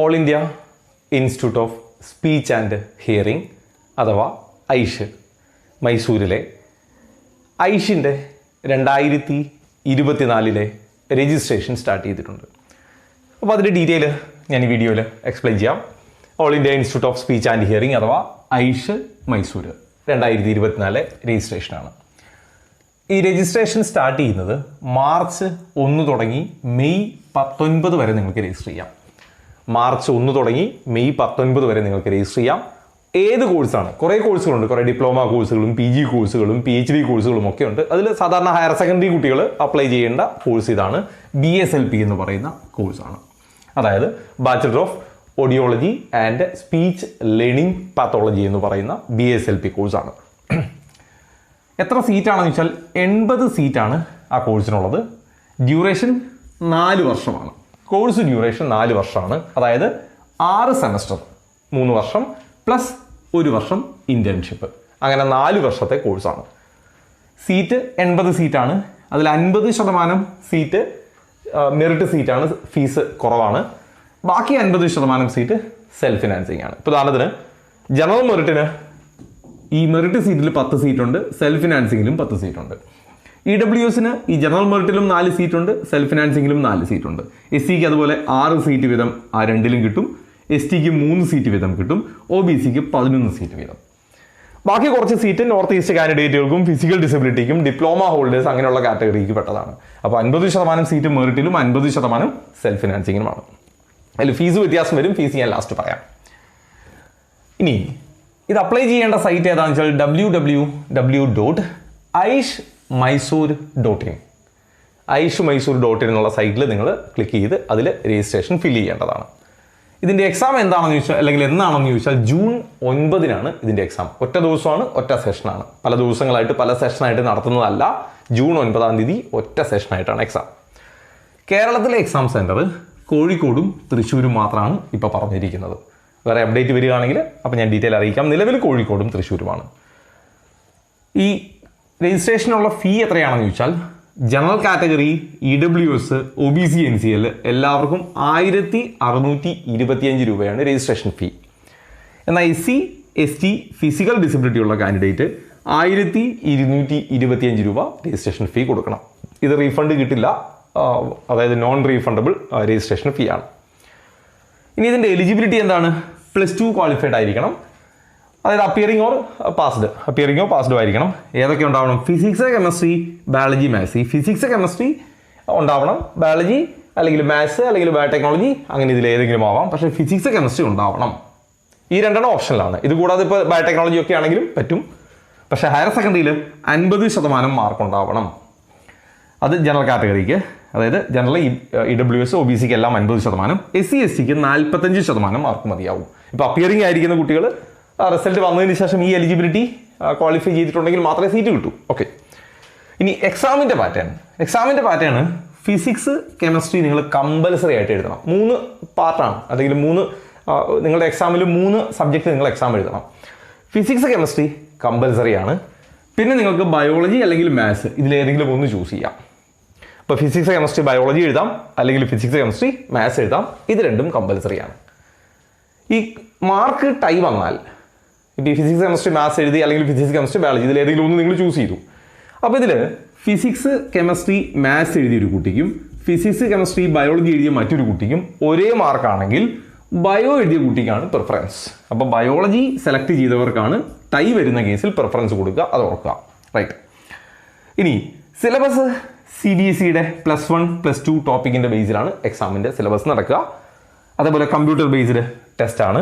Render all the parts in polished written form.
All India institute of speech and hearing അഥവാ ഐഷ് മൈസൂരിലെ ഐഷിൻ്റെ 2024 registration start ചെയ്തിട്ടുണ്ട്. അപ്പോൾ അതിൻ്റെ ഡീറ്റെയിൽ ഞാൻ ഈ വീഡിയോയിൽ എക്സ്പ്ലെയിൻ ചെയ്യാം. All India institute of speech and hearing അഥവാ ഐഷ് മൈസൂർ 2024 രജിസ്ട്രേഷനാണ്. ഈ രജിസ്ട്രേഷൻ സ്റ്റാർട്ട് ചെയ്യുന്നത് മാർച്ച് 1 തുടങ്ങി മെയ് 19 വരെ നിങ്ങൾക്ക് രജിസ്റ്റർ ചെയ്യാം. മാർച്ച് 1 തുടങ്ങി മെയ് 19 വരെ നിങ്ങൾക്ക് രജിസ്റ്റർ ചെയ്യാം. ഏത് കോഴ്സാണ്? കുറേ കോഴ്സുകളുണ്ട്. കുറേ ഡിപ്ലോമ കോഴ്സുകളും PG കോഴ്സുകളും PhD കോഴ്സുകളും ഒക്കെ ഉണ്ട്. അതിൽ സാധാരണ ഹയർ സെക്കൻഡറി കുട്ടികൾ അപ്ലൈ ചെയ്യേണ്ട കോഴ്സ് ഇതാണ്. BSLP എന്ന് പറയുന്ന കോഴ്സാണ്. അതായത് bachelor of audiology and speech learning pathology എന്ന് പറയുന്ന BSLP കോഴ്സാണ്. എത്ര സീറ്റാണെന്ന് വെച്ചാൽ 80 സീറ്റാണ് ആ കോഴ്സിനുള്ളത്. ഡ്യൂറേഷൻ 4 വർഷമാണ്. കോഴ്സ് ഡ്യൂറേഷൻ 4 വർഷമാണ്. അതായത് 6 സെമസ്റ്റർ, 3 വർഷം പ്ലസ് 1 വർഷം ഇൻറ്റേൺഷിപ്പ്, അങ്ങനെ 4 വർഷത്തെ കോഴ്സാണ്. സീറ്റ് 80 സീറ്റാണ്. അതിൽ 50% സീറ്റ് മെറിറ്റ് സീറ്റാണ്, ഫീസ് കുറവാണ്. ബാക്കി 50% സീറ്റ് സെൽഫ് ഫിനാൻസിങ് ആണ്. ഇപ്പോൾ ഉദാഹരണത്തിന് ജനറൽ മെറിറ്റിന് ഈ മെറിറ്റ് സീറ്റിൽ 10 സീറ്റുണ്ട്, സെൽഫ് ഫിനാൻസിങ്ങിലും 10 സീറ്റുണ്ട്. EWSന് ഈ ജനറൽ മെറിറ്റിലും 4 സീറ്റുണ്ട്, സെൽഫ് ഫിനാൻസിങ്ങിലും 4 സീറ്റുണ്ട്. SCക്ക് അതുപോലെ 6 സീറ്റ് വീതം ആ രണ്ടിലും കിട്ടും. STക്ക് 3 സീറ്റ് വീതം കിട്ടും. OBCക്ക് 11 സീറ്റ് വീതം. ബാക്കി കുറച്ച് സീറ്റ് നോർത്ത് ഈസ്റ്റ് കാൻഡിഡേറ്റുകൾക്കും ഫിസിക്കൽ ഡിസബിലിറ്റിക്കും ഡിപ്ലോമ ഹോൾഡേഴ്സ് അങ്ങനെയുള്ള കാറ്റഗറിക്ക് പെട്ടതാണ്. അപ്പോൾ 50% സീറ്റ് മെറിറ്റിലും 50% സെൽഫ് ഫിനാൻസിങ്ങിലുമാണ്. അതിൽ ഫീസ് വ്യത്യാസം വരും. ഫീസ് ഞാൻ ലാസ്റ്റ് പറയാം. ഇനി ഇത് അപ്ലൈ ചെയ്യേണ്ട സൈറ്റ് ഏതാണെന്ന് വെച്ചാൽ www.aishmysore.in aishmysore.in എന്നുള്ള സൈറ്റിൽ നിങ്ങൾ ക്ലിക്ക് ചെയ്ത് അതിൽ രജിസ്ട്രേഷൻ ഫില്ല് ചെയ്യേണ്ടതാണ്. ഇതിൻ്റെ എക്സാം എന്താണെന്ന് ചോദിച്ചാൽ, അല്ലെങ്കിൽ എന്നാണെന്ന് ചോദിച്ചാൽ ജൂൺ 9 ഇതിൻ്റെ എക്സാം. ഒറ്റ ദിവസമാണ്, ഒറ്റ സെഷനാണ്. പല ദിവസങ്ങളായിട്ട് പല സെഷനായിട്ട് നടത്തുന്നതല്ല. ജൂൺ 9 ഒറ്റ സെഷനായിട്ടാണ് എക്സാം. കേരളത്തിലെ എക്സാം സെൻറ്റർ കോഴിക്കോടും തൃശ്ശൂരും മാത്രമാണ് ഇപ്പോൾ പറഞ്ഞിരിക്കുന്നത്. വേറെ അപ്ഡേറ്റ് വരികയാണെങ്കിൽ അപ്പോൾ ഞാൻ ഡീറ്റെയിൽ അറിയിക്കാം. നിലവിൽ കോഴിക്കോടും തൃശ്ശൂരുമാണ്. ഈ രജിസ്ട്രേഷനുള്ള ഫീ എത്രയാണെന്ന് ചോദിച്ചാൽ general category, EWS, OBC, NCL എല്ലാവർക്കും 1625 രൂപയാണ് രജിസ്ട്രേഷൻ ഫീ. എന്നാൽ SC, ST, ഫിസിക്കൽ ഡിസബിലിറ്റി ഉള്ള കാൻഡിഡേറ്റ് 1225 രൂപ രജിസ്ട്രേഷൻ ഫീ കൊടുക്കണം. ഇത് റീഫണ്ട് കിട്ടില്ല. അതായത് നോൺ റീഫണ്ടബിൾ രജിസ്ട്രേഷൻ ഫീ ആണ്. ഇനി ഇതിൻ്റെ എലിജിബിലിറ്റി എന്താണ്? +2 ക്വാളിഫൈഡ് ആയിരിക്കണം. അതായത് അപ്പിയറിംഗ് ഓർ പാസ്ഡോ ആയിരിക്കണം. ഏതൊക്കെ ഉണ്ടാവണം? Physics, chemistry, biology, maths. ഈ ഫിസിക്സ്, കെമിസ്ട്രി ഉണ്ടാവണം. ബയോളജി അല്ലെങ്കിൽ മാത്സ് അല്ലെങ്കിൽ ബയോടെക്നോളജി അങ്ങനെ ഇതിൽ ഏതെങ്കിലും ആവാം. പക്ഷേ ഫിസിക്സ്, കെമിസ്ട്രി ഉണ്ടാവണം. ഈ രണ്ടെണ്ണം ഓപ്ഷനിലാണ്. ഇത് കൂടാതെ ഇപ്പോൾ ബയോടെക്നോളജി ഒക്കെ ആണെങ്കിലും പറ്റും. പക്ഷേ ഹയർ സെക്കൻഡറിയിൽ 50% മാർക്ക് ഉണ്ടാവണം. അത് ജനറൽ കാറ്റഗറിക്ക്, അതായത് ജനറൽ, EWS, OBCക്ക് എല്ലാം 50%. SC, STക്ക് 45% മാർക്ക് മതിയാവും. ഇപ്പോൾ അപ്പിയറിംഗ് ആയിരിക്കുന്ന കുട്ടികൾ റിസൾട്ട് വന്നതിന് ശേഷം ഈ എലിജിബിലിറ്റി ക്വാളിഫൈ ചെയ്തിട്ടുണ്ടെങ്കിൽ മാത്രമേ സീറ്റ് കിട്ടൂ. ഓക്കെ. ഇനി എക്സാമിൻ്റെ പാറ്റേൺ ഫിസിക്സ്, കെമിസ്ട്രി നിങ്ങൾ കമ്പൽസറി ആയിട്ട് എഴുതണം. 3 പാർട്ടാണ്. അല്ലെങ്കിൽ നിങ്ങളുടെ എക്സാമിൽ 3 സബ്ജക്റ്റ് നിങ്ങൾ എക്സാം എഴുതണം. ഫിസിക്സ്, കെമിസ്ട്രി കമ്പൽസറി ആണ്. പിന്നെ നിങ്ങൾക്ക് ബയോളജി അല്ലെങ്കിൽ മാത്സ് ഇതിലേതെങ്കിലും ഒന്ന് ചൂസ് ചെയ്യാം. ഇപ്പോൾ ഫിസിക്സ്, കെമിസ്ട്രി, ബയോളജി എഴുതാം, അല്ലെങ്കിൽ ഫിസിക്സ്, കെമിസ്ട്രി, മാത്സ് എഴുതാം. ഇത് രണ്ടും കമ്പൽസറി ആണ്. ഈ മാർക്ക് ടൈ വന്നാൽ ഇപ്പോൾ ഈ ഫിസിക്സ്, കെമിസ്ട്രി, മാത്സ് എഴുതി, അല്ലെങ്കിൽ ഫിസിക്സ്, കെമിസ്ട്രി, ബയോളജി ഇതിലേതെങ്കിലും ഒന്ന് നിങ്ങൾ ചൂസ് ചെയ്തു. അപ്പോൾ ഇതിൽ ഫിസിക്സ്, കെമിസ്ട്രി, മാത്സ് എഴുതിയ ഒരു കുട്ടിക്കും ഫിസിക്സ്, കെമിസ്ട്രി, ബയോളജി എഴുതിയ മറ്റൊരു കുട്ടിക്കും ഒരേ മാർക്കാണെങ്കിൽ ബയോ എഴുതിയ കുട്ടിക്കാണ് പ്രിഫറൻസ്. അപ്പോൾ ബയോളജി സെലക്ട് ചെയ്തവർക്കാണ് ടൈ വരുന്ന കേസിൽ പ്രിഫറൻസ് കൊടുക്കുക. അത് ഓർക്കുക. റൈറ്റ്. ഇനി സിലബസ് CBSEയുടെ +1, +2 ടോപ്പിക്കിൻ്റെ ബേസിലാണ് എക്സാമിൻ്റെ സിലബസ് നടക്കുക. അതേപോലെ കമ്പ്യൂട്ടർ ബേസ്ഡ് ടെസ്റ്റാണ്.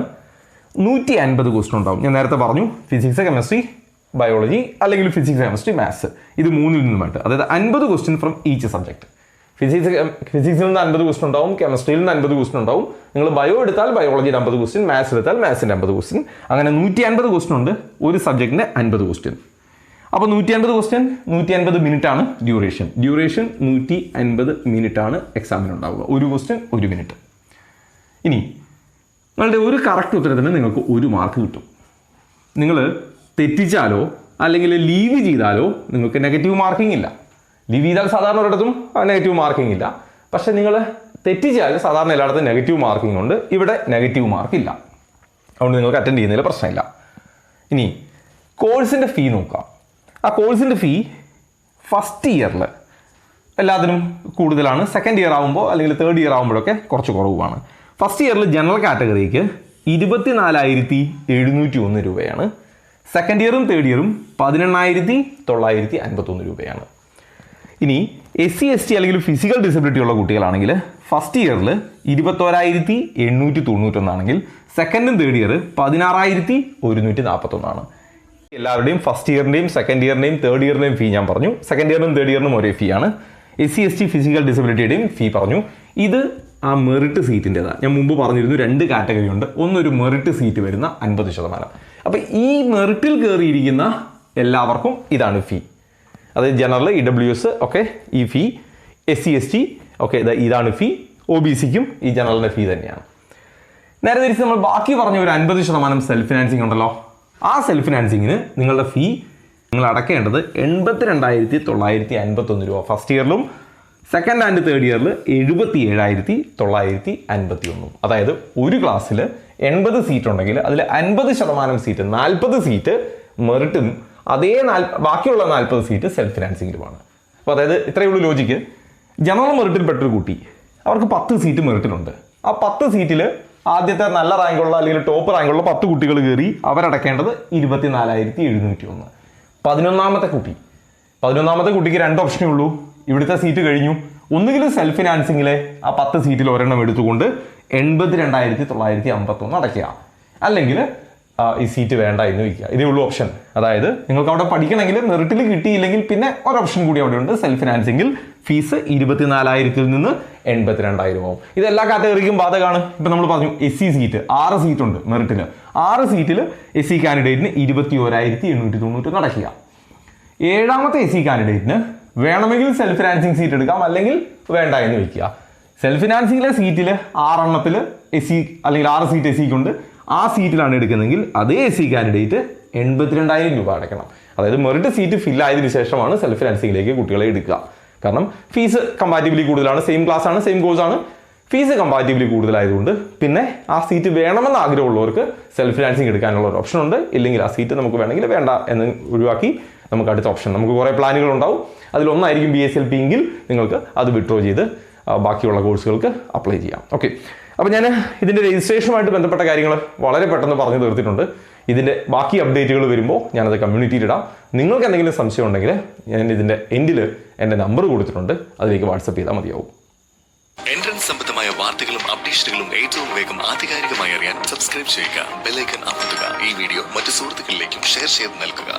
150 ക്വസ്റ്റ്യൻ ഉണ്ടാവും. ഞാൻ നേരത്തെ പറഞ്ഞു ഫിസിക്സ്, കെമിസ്ട്രി, ബയോളജി അല്ലെങ്കിൽ ഫിസിക്സ്, കെമിസ്ട്രി, മാത്സ് ഇത് 3ൽ നിന്നുമായിട്ട്. അതായത് 50 ക്വസ്റ്റ്യൻ ഫ്രം ഈച്ച് സബ്ജക്ട്. ഫിസിക്സിൽ നിന്ന് 50 ക്വസ്റ്റ്യൻ ഉണ്ടാവും, കെമിസ്ട്രിയിൽ നിന്ന് 50 ക്വസ്റ്റ്യൻ ഉണ്ടാവും. നിങ്ങൾ ബയോ എടുത്താൽ ബയോളജിയുടെ 50 ക്വസ്റ്റ്യൻ, മാത്സ് എടുത്താൽ മാത്സിൻ്റെ 50 ക്വസ്റ്റ്യൻ. അങ്ങനെ 150 ക്വസ്റ്റ്യൻ ഉണ്ട്. ഒരു സബ്ജക്റ്റിന് 50 ക്വസ്റ്റ്യൻ. അപ്പോൾ 150 ക്വസ്റ്റ്യൻ, 150 മിനിറ്റ് ആണ് ഡ്യൂറേഷൻ. 150 മിനിറ്റ് ആണ് എക്സാമിനുണ്ടാവുക. ഒരു ക്വസ്റ്റ്യൻ 1 മിനിറ്റ്. ഇനി നിങ്ങളുടെ ഒരു കറക്റ്റ് ഉത്തരത്തിന് നിങ്ങൾക്ക് 1 മാർക്ക് കിട്ടും. നിങ്ങൾ തെറ്റിച്ചാലോ അല്ലെങ്കിൽ ലീവ് ചെയ്താലോ നിങ്ങൾക്ക് നെഗറ്റീവ് മാർക്കിംഗ് ഇല്ല. ലീവ് ചെയ്താൽ സാധാരണ ഒരിടത്തും നെഗറ്റീവ് മാർക്കിംഗ് ഇല്ല. പക്ഷെ നിങ്ങൾ തെറ്റിച്ചാൽ സാധാരണ എല്ലായിടത്തും നെഗറ്റീവ് മാർക്കിംഗ് ഉണ്ട്, ഇവിടെ നെഗറ്റീവ് മാർക്ക് ഇല്ല. അതുകൊണ്ട് നിങ്ങൾക്ക് അറ്റൻഡ് ചെയ്യുന്നതിൽ പ്രശ്നമില്ല. ഇനി കോഴ്സിൻ്റെ ഫീ നോക്കാം. ആ കോഴ്സിൻ്റെ ഫീ ഫസ്റ്റ് ഇയറിൽ എല്ലാത്തിനും കൂടുതലാണ്. സെക്കൻഡ് ഇയർ ആകുമ്പോൾ അല്ലെങ്കിൽ തേർഡ് ഇയർ ആകുമ്പോഴൊക്കെ കുറച്ച് കുറവാണ്. ഫസ്റ്റ് ഇയറിൽ ജനറൽ കാറ്റഗറിക്ക് 24,701 രൂപയാണ്. സെക്കൻഡ് ഇയറും തേർഡ് ഇയറും 18,951 രൂപയാണ്. ഇനി SC/ST അല്ലെങ്കിൽ ഫിസിക്കൽ ഡിസബിലിറ്റി ഉള്ള കുട്ടികളാണെങ്കിൽ ഫസ്റ്റ് ഇയറിൽ 21,891 ആണെങ്കിൽ സെക്കൻഡും തേർഡ് ഇയർ 16,141 ആണ്. എല്ലാവരുടെയും ഫസ്റ്റ് ഇയറിൻ്റെയും സെക്കൻഡ് ഇയറിൻ്റെയും തേർഡ് ഇയറിൻ്റെയും ഫീ ഞാൻ പറഞ്ഞു. സെക്കൻഡ് ഇയറിനും തേർഡ് ഇയറിനും ഒരേ ഫീ ആണ്. SC/ST ഫിസിക്കൽ ഡിസബിലിറ്റിയുടെയും ഫീ പറഞ്ഞു. ഇത് ആ മെറിറ്റ് സീറ്റിൻ്റെതാണ്. ഞാൻ മുമ്പ് പറഞ്ഞിരുന്നു 2 കാറ്റഗറി ഉണ്ട്. ഒന്നൊരു മെറിറ്റ് സീറ്റ് വരുന്ന 50%. അപ്പോൾ ഈ മെറിറ്റിൽ കയറിയിരിക്കുന്ന എല്ലാവർക്കും ഇതാണ് ഫീ. അതായത് ജനറൽ, EWS ഒക്കെ ഈ ഫീ, SC/ST ഒക്കെ ഇതാണ് ഫീ. OBCക്കും ഈ ജനറലിൻ്റെ ഫീ തന്നെയാണ്. നേരെ തിരിച്ച് നമ്മൾ ബാക്കി പറഞ്ഞ ഒരു 50% സെൽഫ് ഫിനാൻസിങ് ഉണ്ടല്ലോ, ആ സെൽഫ് ഫിനാൻസിങ്ങിന് നിങ്ങളുടെ ഫീ നിങ്ങൾ അടയ്ക്കേണ്ടത് 82,951 രൂപ ഫസ്റ്റ് ഇയറിലും സെക്കൻഡ് ആൻഡ് തേർഡ് ഇയറിൽ 77,951. അതായത് ഒരു ക്ലാസ്സിൽ 80 സീറ്റ് ഉണ്ടെങ്കിൽ അതിൽ 50% സീറ്റ് 40 സീറ്റ് മെറിറ്റും ബാക്കിയുള്ള 40 സീറ്റ് സെൽഫ് ഫിനാൻസിങ്ങിലുമാണ്. അപ്പോൾ അതായത് ഇത്രയേ ഉള്ളൂ ലോജിക്ക്. ജനറൽ മെറിറ്റിൽപ്പെട്ടൊരു കുട്ടി, അവർക്ക് 10 സീറ്റ് മെറിറ്റിലുണ്ട്. ആ 10 സീറ്റിൽ ആദ്യത്തെ നല്ല റാങ്കുള്ള അല്ലെങ്കിൽ ടോപ്പ് റാങ്കുള്ള 10 കുട്ടികൾ കയറി അവരടക്കേണ്ടത് 24,701. 11ാമത്തെ കുട്ടിക്ക് 2 ഓപ്ഷനേ ഉള്ളൂ. ഇവിടുത്തെ സീറ്റ് കഴിഞ്ഞു. ഒന്നുകിൽ സെൽഫ് ഫിനാൻസിങ്ങിലെ ആ 10 സീറ്റിൽ ഒരെണ്ണം എടുത്തുകൊണ്ട് 82,951 അടയ്ക്കുക, അല്ലെങ്കിൽ ഈ സീറ്റ് വേണ്ട എന്ന് വയ്ക്കുക. ഇതേ ഉള്ളൂ ഓപ്ഷൻ. അതായത് നിങ്ങൾക്ക് അവിടെ പഠിക്കണമെങ്കിൽ മെറിറ്റിൽ കിട്ടിയില്ലെങ്കിൽ പിന്നെ ഒരു ഓപ്ഷൻ കൂടി അവിടെ ഉണ്ട്. സെൽഫ് ഫിനാൻസിങ്ങിൽ ഫീസ് 24,000 നിന്ന് 82,000 ആവും. ഇത് എല്ലാ കാറ്റഗറിക്കും ബാധകമാണ്. ഇപ്പം നമ്മൾ പറഞ്ഞു SC സീറ്റ് 6 സീറ്റ് ഉണ്ട് മെറിറ്റിൽ. 6 സീറ്റിൽ SC കാൻഡിഡേറ്റിന് 21,891 അടയ്ക്കുക. 7ാമത്തെ SC കാൻഡിഡേറ്റിന് വേണമെങ്കിൽ സെൽഫ് ഫിനാൻസിങ് സീറ്റ് എടുക്കാം, അല്ലെങ്കിൽ വേണ്ട എന്ന് വയ്ക്കുക. സെൽഫ് ഫിനാൻസിങ്ങിലെ സീറ്റിൽ 6 എണ്ണത്തിൽ SC അല്ലെങ്കിൽ 6 സീറ്റ് SCക്ക് ഉണ്ട്. ആ സീറ്റിലാണ് എടുക്കുന്നതെങ്കിൽ അതേ SC കാൻഡിഡേറ്റ് 82,000 രൂപ അടയ്ക്കണം. അതായത് മെറിറ്റ് സീറ്റ് ഫില്ലായതിനു ശേഷമാണ് സെൽഫ് ഫിനാൻസിങ്ങിലേക്ക് കുട്ടികളെ എടുക്കുക. കാരണം ഫീസ് കമ്പാരിറ്റീവ്ലി കൂടുതലാണ്. സെയിം ക്ലാസ് ആണ്, സെയിം കോഴ്സ് ആണ്. ഫീസ് കമ്പാരിറ്റീവ്ലി കൂടുതലായതുകൊണ്ട് പിന്നെ ആ സീറ്റ് വേണമെന്ന് ആഗ്രഹമുള്ളവർക്ക് സെൽഫ് ഫിനാൻസിങ് എടുക്കാനുള്ള ഒരു ഓപ്ഷൻ ഉണ്ട്. ഇല്ലെങ്കിൽ ആ സീറ്റ് നമുക്ക് വേണമെങ്കിൽ വേണ്ട എന്ന് ഒഴിവാക്കി നമുക്ക് അടുത്ത ഓപ്ഷൻ, നമുക്ക് കുറേ പ്ലാനുകൾ ഉണ്ടാവും. അതിലൊന്നായിരിക്കും BSLP എങ്കിൽ നിങ്ങൾക്ക് അത് വിഡ്രോ ചെയ്ത് ബാക്കിയുള്ള കോഴ്സുകൾക്ക് അപ്ലൈ ചെയ്യാം. ഓക്കെ, അപ്പോൾ ഞാൻ ഇതിൻ്റെ രജിസ്ട്രേഷനുമായിട്ട് ബന്ധപ്പെട്ട കാര്യങ്ങൾ വളരെ പെട്ടെന്ന് പറഞ്ഞു തീർത്തിട്ടുണ്ട്. ഇതിൻ്റെ ബാക്കി അപ്ഡേറ്റുകൾ വരുമ്പോൾ ഞാനത് കമ്മ്യൂണിറ്റിയിൽ ഇടാം. നിങ്ങൾക്ക് എന്തെങ്കിലും സംശയം ഉണ്ടെങ്കിൽ ഞാൻ ഇതിൻ്റെ എൻഡിൽ എൻ്റെ നമ്പർ കൊടുത്തിട്ടുണ്ട്, അതിലേക്ക് വാട്സപ്പ് ചെയ്താൽ മതിയാവും. എൻട്രൻസ് സംബന്ധമായ വാർത്തകളും അപ്ഡേഷനുകളും ഏറ്റവും വേഗം ആധികാരികമായി അറിയാൻ സബ്സ്ക്രൈബ് ചെയ്യുക, ബെൽ ഐക്കൺ അമർത്തുക. ഈ വീഡിയോ മറ്റു സുഹൃത്തുക്കളിലേക്കും ഷെയർ ചെയ്ത് നൽകുക.